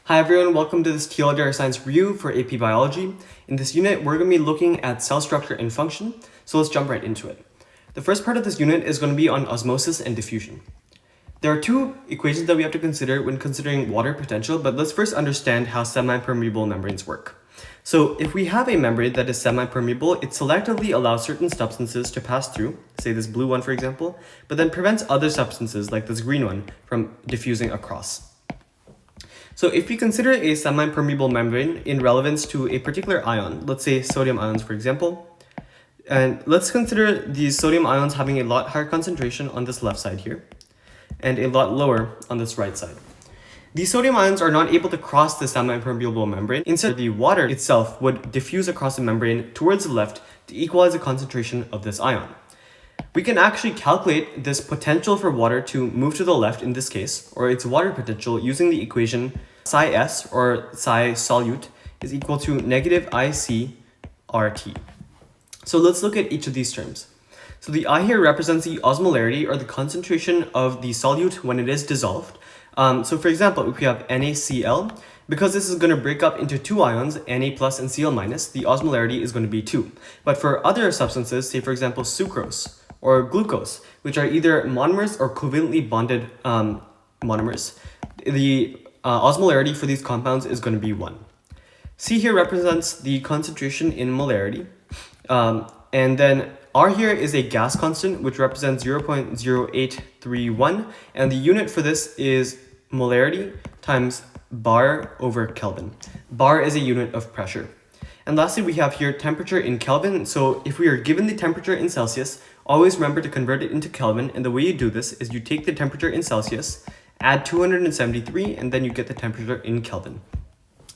Hi everyone, welcome to this TLDR Science review for AP Biology. In this unit, we're going to be looking at cell structure and function, so let's jump right into it. The first part of this unit is going to be on osmosis and diffusion. There are two equations that we have to consider when considering water potential, but let's first understand how semi-permeable membranes work. So if we have a membrane that is semi-permeable, it selectively allows certain substances to pass through, say this blue one for example, but then prevents other substances like this green one from diffusing across. So if we consider a semi-permeable membrane in relevance to a particular ion, let's say sodium ions for example, and let's consider these sodium ions having a lot higher concentration on this left side here, and a lot lower on this right side. These sodium ions are not able to cross the semi-permeable membrane. Instead, the water itself would diffuse across the membrane towards the left to equalize the concentration of this ion. We can actually calculate this potential for water to move to the left in this case, or its water potential, using the equation psi s, or psi solute, is equal to negative IC RT. So let's look at each of these terms. So the I here represents the osmolarity, or the concentration of the solute when it is dissolved. So for example, if we have NaCl, because this is going to break up into two ions, Na plus and Cl minus, the osmolarity is going to be 2. But for other substances, say for example sucrose or glucose, which are either monomers or covalently bonded monomers, the osmolarity for these compounds is going to be 1. C here represents the concentration in molarity, and then R here is a gas constant, which represents 0.0831, and the unit for this is molarity times bar over Kelvin. Bar is a unit of pressure. And lastly, we have here temperature in Kelvin. So if we are given the temperature in Celsius, always remember to convert it into Kelvin. And the way you do this is you take the temperature in Celsius, add 273, and then you get the temperature in Kelvin.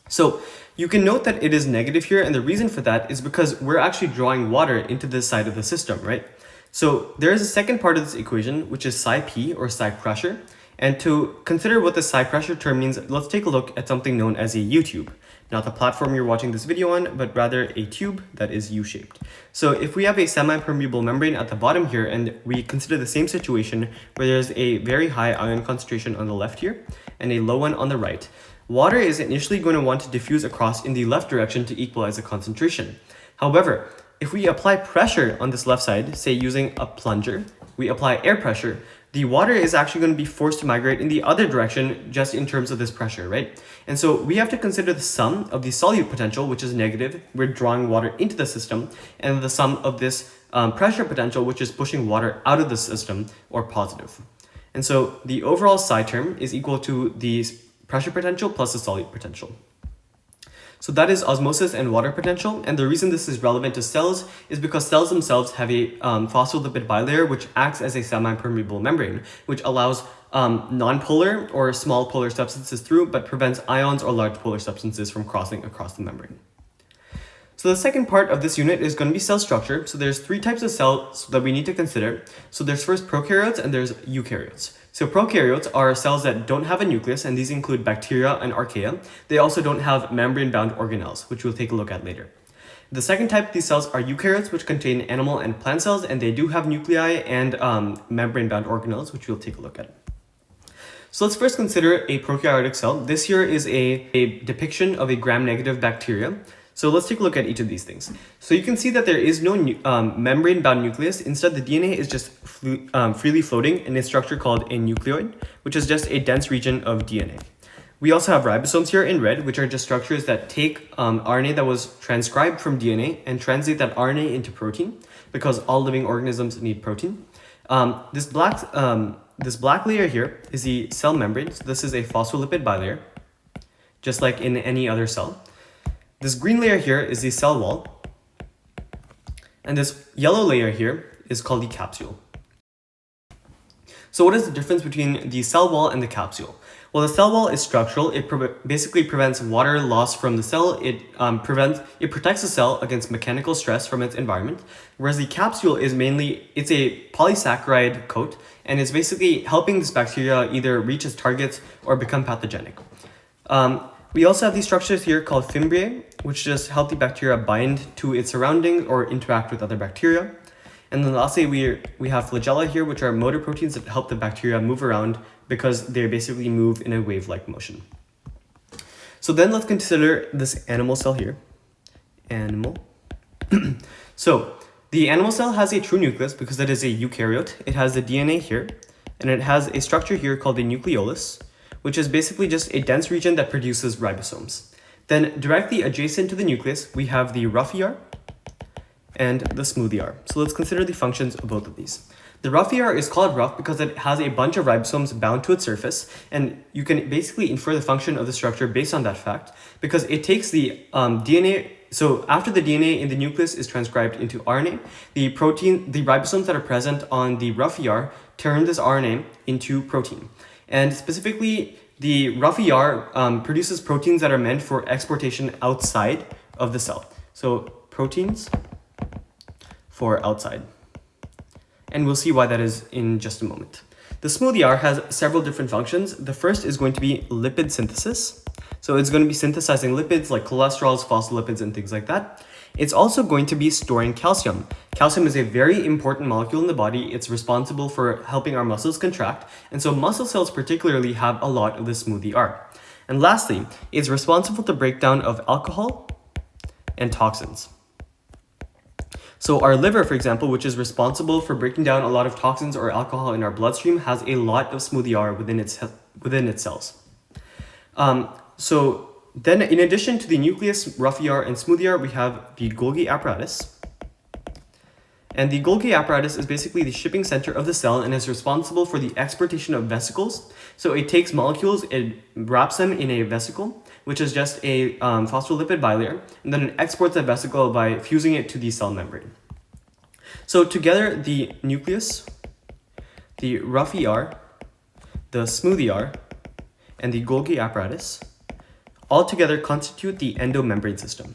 So you can note that it is negative here, and the reason for that is because we're actually drawing water into this side of the system, right? So there is a second part of this equation, which is psi p, or psi pressure. And to consider what the psi pressure term means, let's take a look at something known as a U-tube. Not the platform you're watching this video on, but rather a tube that is U-shaped. So if we have a semi-permeable membrane at the bottom here, and we consider the same situation where there's a very high ion concentration on the left here, and a low one on the right, water is initially going to want to diffuse across in the left direction to equalize the concentration. However, if we apply pressure on this left side, say using a plunger, we apply air pressure, the water is actually going to be forced to migrate in the other direction just in terms of this pressure, right? And so we have to consider the sum of the solute potential, which is negative, we're drawing water into the system, and the sum of this pressure potential, which is pushing water out of the system, or positive. And so the overall psi term is equal to the pressure potential plus the solute potential. So that is osmosis and water potential, and the reason this is relevant to cells is because cells themselves have a phospholipid bilayer, which acts as a semi-permeable membrane, which allows non-polar or small polar substances through, but prevents ions or large polar substances from crossing across the membrane. So the second part of this unit is going to be cell structure. So there's three types of cells that we need to consider. So there's first prokaryotes and there's eukaryotes. So prokaryotes are cells that don't have a nucleus, and these include bacteria and archaea. They also don't have membrane-bound organelles, which we'll take a look at later. The second type of these cells are eukaryotes, which contain animal and plant cells, and they do have nuclei and membrane-bound organelles, which we'll take a look at. So let's first consider a prokaryotic cell. This here is a depiction of a gram-negative bacteria. So let's take a look at each of these things. So you can see that there is no membrane-bound nucleus. Instead, the DNA is just freely floating in a structure called a nucleoid, which is just a dense region of DNA. We also have ribosomes here in red, which are just structures that take RNA that was transcribed from DNA and translate that RNA into protein, because all living organisms need protein. This black layer here is the cell membrane. So this is a phospholipid bilayer, just like in any other cell. This green layer here is the cell wall, and this yellow layer here is called the capsule. So what is the difference between the cell wall and the capsule? Well, the cell wall is structural. It basically prevents water loss from the cell. It protects the cell against mechanical stress from its environment, whereas the capsule is it's a polysaccharide coat, and it's basically helping this bacteria either reach its targets or become pathogenic. We also have these structures here called fimbriae, which just help the bacteria bind to its surroundings or interact with other bacteria. And then lastly, we have flagella here, which are motor proteins that help the bacteria move around because they basically move in a wave-like motion. So then let's consider this animal cell here. Animal. So the animal cell has a true nucleus because it is a eukaryote. It has the DNA here, and it has a structure here called the nucleolus, which is basically just a dense region that produces ribosomes. Then directly adjacent to the nucleus, we have the rough ER and the smooth ER. So let's consider the functions of both of these. The rough ER is called rough because it has a bunch of ribosomes bound to its surface, and you can basically infer the function of the structure based on that fact because it takes the DNA. So after the DNA in the nucleus is transcribed into RNA, the ribosomes that are present on the rough ER turn this RNA into protein. And specifically, the rough ER produces proteins that are meant for exportation outside of the cell. So proteins for outside. And we'll see why that is in just a moment. The smooth ER has several different functions. The first is going to be lipid synthesis. So it's going to be synthesizing lipids like cholesterols, phospholipids, and things like that. It's also going to be storing calcium. Calcium is a very important molecule in the body. It's responsible for helping our muscles contract. And so muscle cells particularly have a lot of the smooth ER. And lastly, it's responsible for the breakdown of alcohol and toxins. So our liver, for example, which is responsible for breaking down a lot of toxins or alcohol in our bloodstream, has a lot of smooth ER within its cells. So then in addition to the nucleus, rough ER, and smooth ER, we have the Golgi apparatus. And the Golgi apparatus is basically the shipping center of the cell and is responsible for the exportation of vesicles. So it takes molecules, it wraps them in a vesicle, which is just a phospholipid bilayer, and then it exports that vesicle by fusing it to the cell membrane. So together, the nucleus, the rough ER, the smooth ER, and the Golgi apparatus all together constitute the endomembrane system.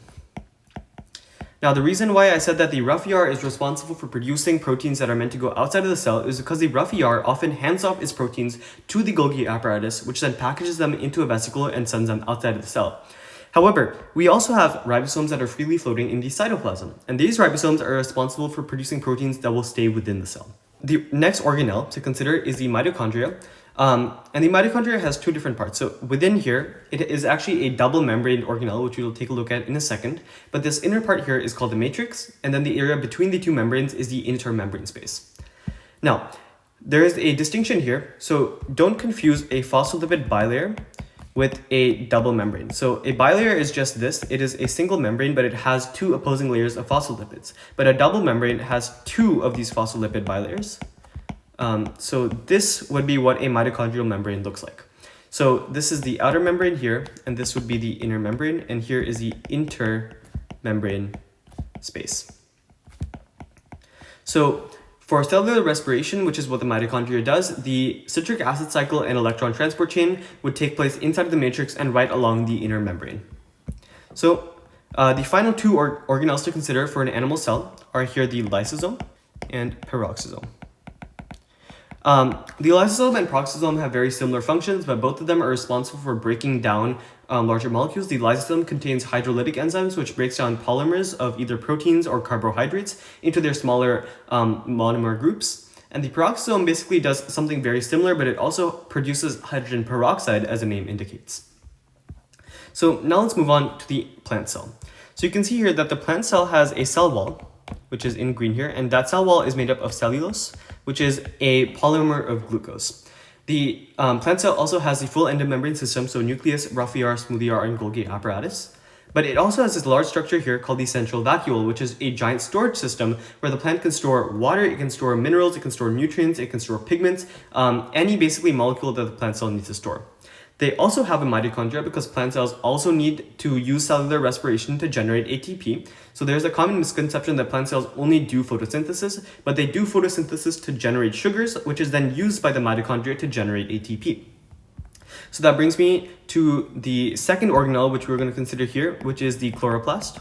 Now, the reason why I said that the rough ER is responsible for producing proteins that are meant to go outside of the cell is because the rough ER often hands off its proteins to the Golgi apparatus, which then packages them into a vesicle and sends them outside of the cell. However, we also have ribosomes that are freely floating in the cytoplasm, and these ribosomes are responsible for producing proteins that will stay within the cell. The next organelle to consider is the mitochondria. And the mitochondria has two different parts. So within here, it is actually a double membrane organelle, which we will take a look at in a second. But this inner part here is called the matrix, and then the area between the two membranes is the intermembrane space. Now, there is a distinction here. So don't confuse a phospholipid bilayer with a double membrane. So a bilayer is just this. It is a single membrane, but it has two opposing layers of phospholipids. But a double membrane has two of these phospholipid bilayers. So this would be what a mitochondrial membrane looks like. So this is the outer membrane here, and this would be the inner membrane, and here is the intermembrane space. So for cellular respiration, which is what the mitochondria does, the citric acid cycle and electron transport chain would take place inside of the matrix and right along the inner membrane. So the final two organelles to consider for an animal cell are here the lysosome and peroxisome. The lysosome and peroxisome have very similar functions, but both of them are responsible for breaking down larger molecules. The lysosome contains hydrolytic enzymes, which breaks down polymers of either proteins or carbohydrates into their smaller monomer groups. And the peroxisome basically does something very similar, but it also produces hydrogen peroxide, as the name indicates. So now let's move on to the plant cell. So you can see here that the plant cell has a cell wall, which is in green here, and that cell wall is made up of cellulose, which is a polymer of glucose. The plant cell also has the full endomembrane system, so nucleus, rough ER, smooth ER, and Golgi apparatus. But it also has this large structure here called the central vacuole, which is a giant storage system where the plant can store water, it can store minerals, it can store nutrients, it can store pigments, any basically molecule that the plant cell needs to store. They also have a mitochondria because plant cells also need to use cellular respiration to generate ATP. So there's a common misconception that plant cells only do photosynthesis, but they do photosynthesis to generate sugars, which is then used by the mitochondria to generate ATP. So that brings me to the second organelle, which we're going to consider here, which is the chloroplast.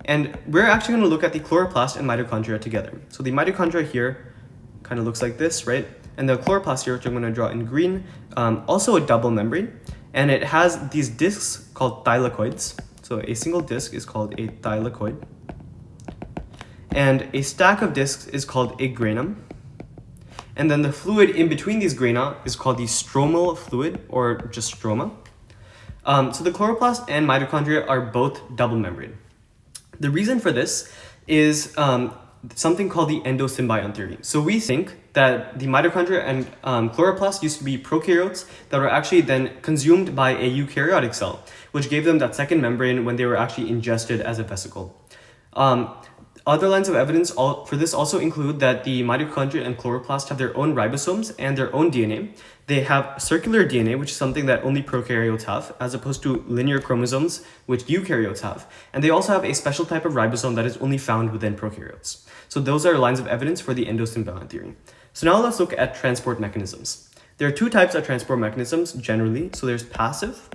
And we're actually going to look at the chloroplast and mitochondria together. So the mitochondria here kind of looks like this, right? And the chloroplast here, which I'm going to draw in green, also a double membrane. And it has these discs called thylakoids. So a single disc is called a thylakoid. And a stack of discs is called a granum. And then the fluid in between these grana is called the stromal fluid, or just stroma. So the chloroplast and mitochondria are both double membrane. The reason for this is something called the endosymbiont theory. So we think that the mitochondria and chloroplast used to be prokaryotes that were actually then consumed by a eukaryotic cell, which gave them that second membrane when they were actually ingested as a vesicle. Other lines of evidence for this also include that the mitochondria and chloroplast have their own ribosomes and their own DNA. They have circular DNA, which is something that only prokaryotes have, as opposed to linear chromosomes, which eukaryotes have. And they also have a special type of ribosome that is only found within prokaryotes. So those are lines of evidence for the endosymbiont theory. So now let's look at transport mechanisms. There are two types of transport mechanisms generally. So there's passive,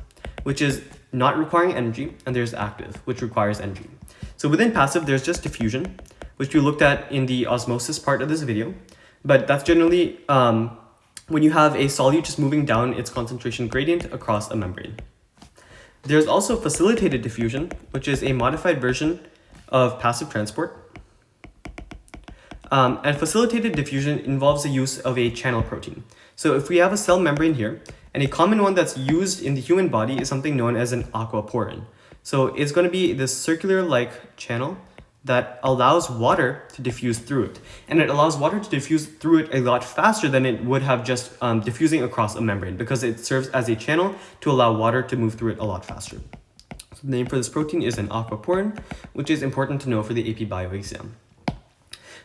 which is not requiring energy, and there's active, which requires energy. So within passive, there's just diffusion, which we looked at in the osmosis part of this video. But that's generally when you have a solute just moving down its concentration gradient across a membrane. There's also facilitated diffusion, which is a modified version of passive transport. And facilitated diffusion involves the use of a channel protein. So if we have a cell membrane here, and a common one that's used in the human body is something known as an aquaporin. So it's going to be this circular-like channel that allows water to diffuse through it. And it allows water to diffuse through it a lot faster than it would have just diffusing across a membrane, because it serves as a channel to allow water to move through it a lot faster. So the name for this protein is an aquaporin, which is important to know for the AP Bio exam.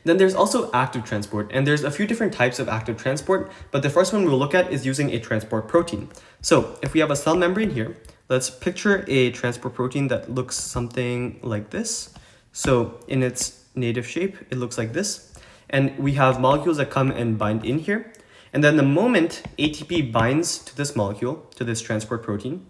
Then there's also active transport, and there's a few different types of active transport, but the first one we'll look at is using a transport protein. So if we have a cell membrane here, let's picture a transport protein that looks something like this. So in its native shape, it looks like this. And we have molecules that come and bind in here. And then the moment ATP binds to this molecule, to this transport protein,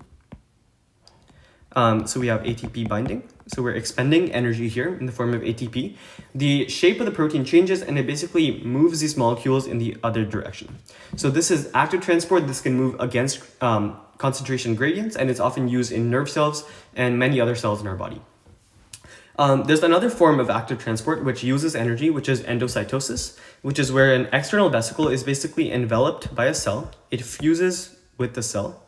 so we have ATP binding. So we're expending energy here in the form of ATP. The shape of the protein changes, and it basically moves these molecules in the other direction. So this is active transport. This can move against concentration gradients, and it's often used in nerve cells and many other cells in our body. There's another form of active transport which uses energy, which is endocytosis, which is where an external vesicle is basically enveloped by a cell. It fuses with the cell.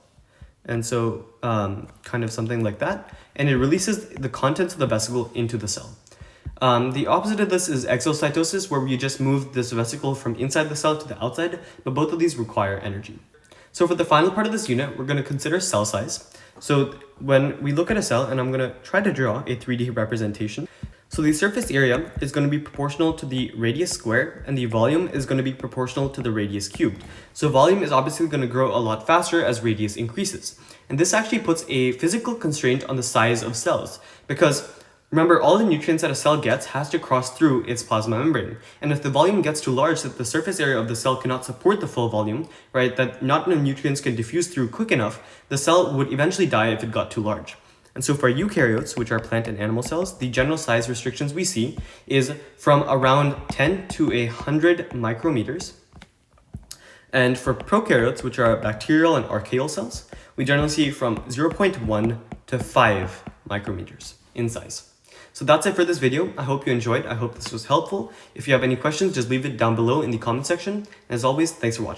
And so kind of something like that. And it releases the contents of the vesicle into the cell. The opposite of this is exocytosis, where we just move this vesicle from inside the cell to the outside, but both of these require energy. So for the final part of this unit, we're going to consider cell size. So when we look at a cell, and I'm going to try to draw a 3D representation. So the surface area is going to be proportional to the radius squared, and the volume is going to be proportional to the radius cubed. So volume is obviously going to grow a lot faster as radius increases. And this actually puts a physical constraint on the size of cells, because remember, all the nutrients that a cell gets has to cross through its plasma membrane. And if the volume gets too large that the surface area of the cell cannot support the full volume, right, that not enough nutrients can diffuse through quick enough, the cell would eventually die if it got too large. And so for eukaryotes, which are plant and animal cells, the general size restrictions we see is from around 10 to 100 micrometers. And for prokaryotes, which are bacterial and archaeal cells, we generally see from 0.1 to 5 micrometers in size. So that's it for this video. I hope you enjoyed. I hope this was helpful. If you have any questions, just leave it down below in the comment section. And as always, thanks for watching.